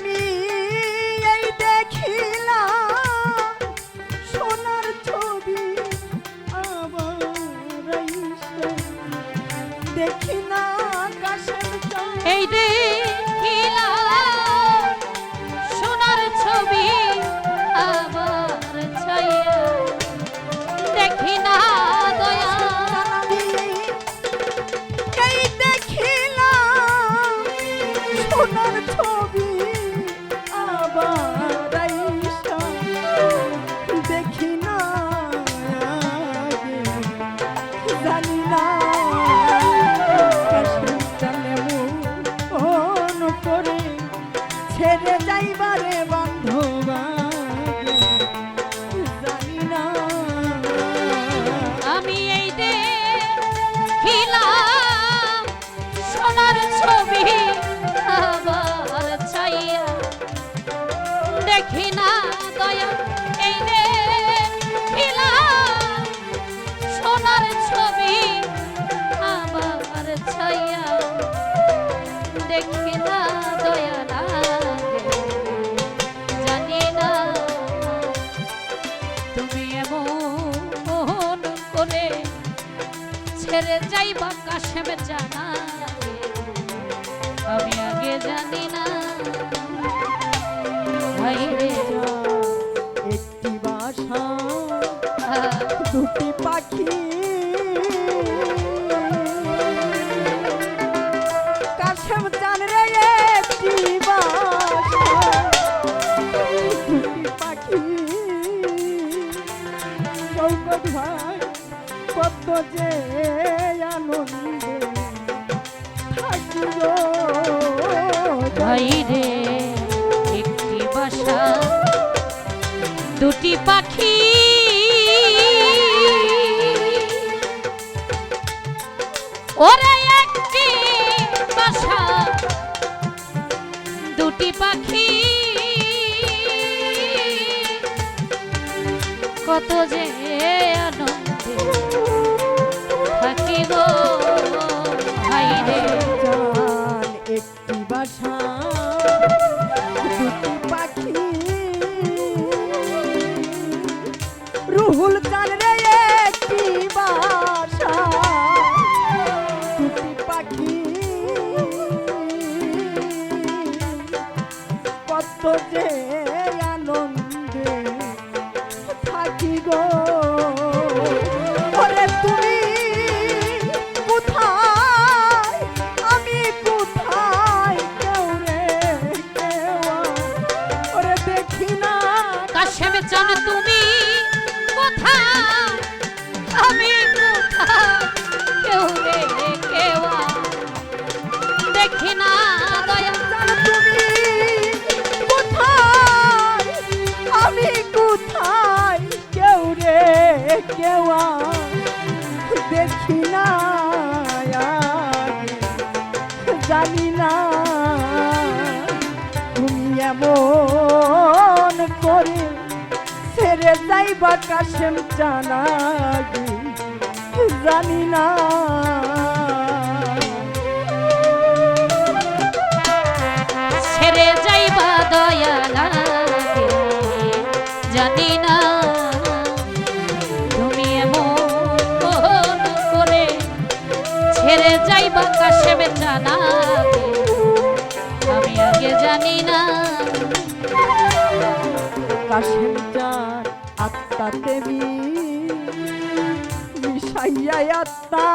আমি এই দেখিলাম সোনার ছবি আবার আইসা দেখি না আকাশের চাঁদ এই দেখিলাম সোনার ছবি আবার ছাইয়া দেখি না দয়া আমি এই দেখিলাম সোনার ছবি আবার আইসা দেখি না আগে জানি না কাশের জানে মন করে ছেড়ে যাইবারে বান্ধবা জানি না আমি এই দেখিলাম সোনার ছবি আবার ছাইয়া দেখি না দয়া এই দেখিলাম সোনার ছবি আবার ছাইয়া দেখি না দয়া লাগে জানি না তুমি এমন করে ছেড়ে যাইবা কাশেম জানা আমি আগে জানি না ভাই রে একটি বাসা দুটি পাখি কাশেম চান রে একটি বাসা দুটি পাখি শৌকত ভাই কত যে আনন্দে থাকি গো ভাই রে একটি বাসা দুটি পাখি ওরে একটি বাসা দুটি পাখি কত যে আনন্দে থাকি গো ভাই রে জান একটি বাসা দুটি পাখি রুহুল চান রে একটি বাসা দুটি পাখি কত যে আনন্দে থাকি গো ওরে তুমি কোথায় আমি কোথায় কেউ রে কেউ ওরে দেখি না কাশেম চান তুমি কোথায় আমি কোথায় কেউ রে কেউ দেখি না দয়া জানো তুমি কোথায় আমি কোথায় কেউ রে কেউ দেখি না জানি না তুমি এমন করে ছেড়ে যাইবা কাশেম জানা জানি না ছেড়ে যাইবা দয়া লাগে জানি না তুমি এমন করে ছেড়ে যাইবা কাশেম জানা আমি আগে জানি না কাশেম চান আত্মাতে মিশাইয়া আত্মা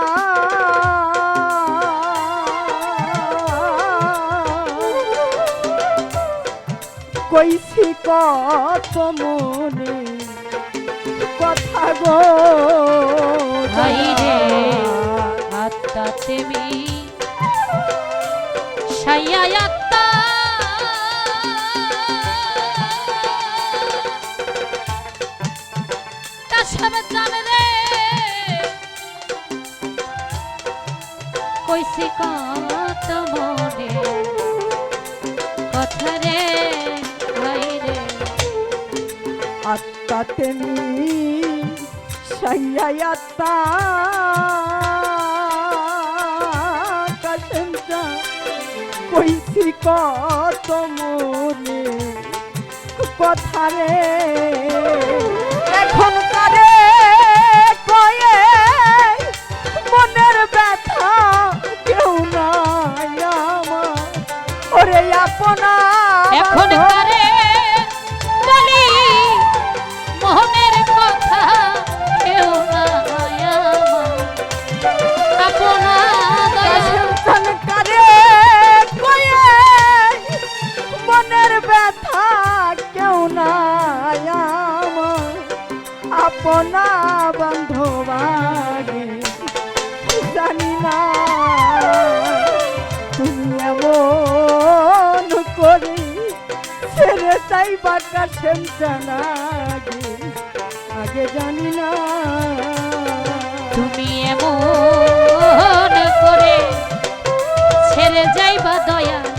কইছি কত মনে কথা গো ভাই রে আত্মা তেমি সাইয়া আত্মা কাশেম জানে রে কইছি কত মনে কথা রে ভাই রে আত্মাতে মিশাইয়া আত্মা কইছি কত মনে কথা রে এখন কারে কয়ে মনের ব্যথা কেউ নাই আমার ওরে আপনা এখন কারে বলি মোহনের কথা কেউ নাই আমার আপনা দয়াল কারে কয়ে মনের ব্যথা কেউ নাই আমার আপনা বান্ধবাগে জানি না তুমি এমন করি ছেড়ে চাইবা কাশেম জানাগে আগে জানি না তুমি এমন করে ছেড়ে যাইবা দয়াল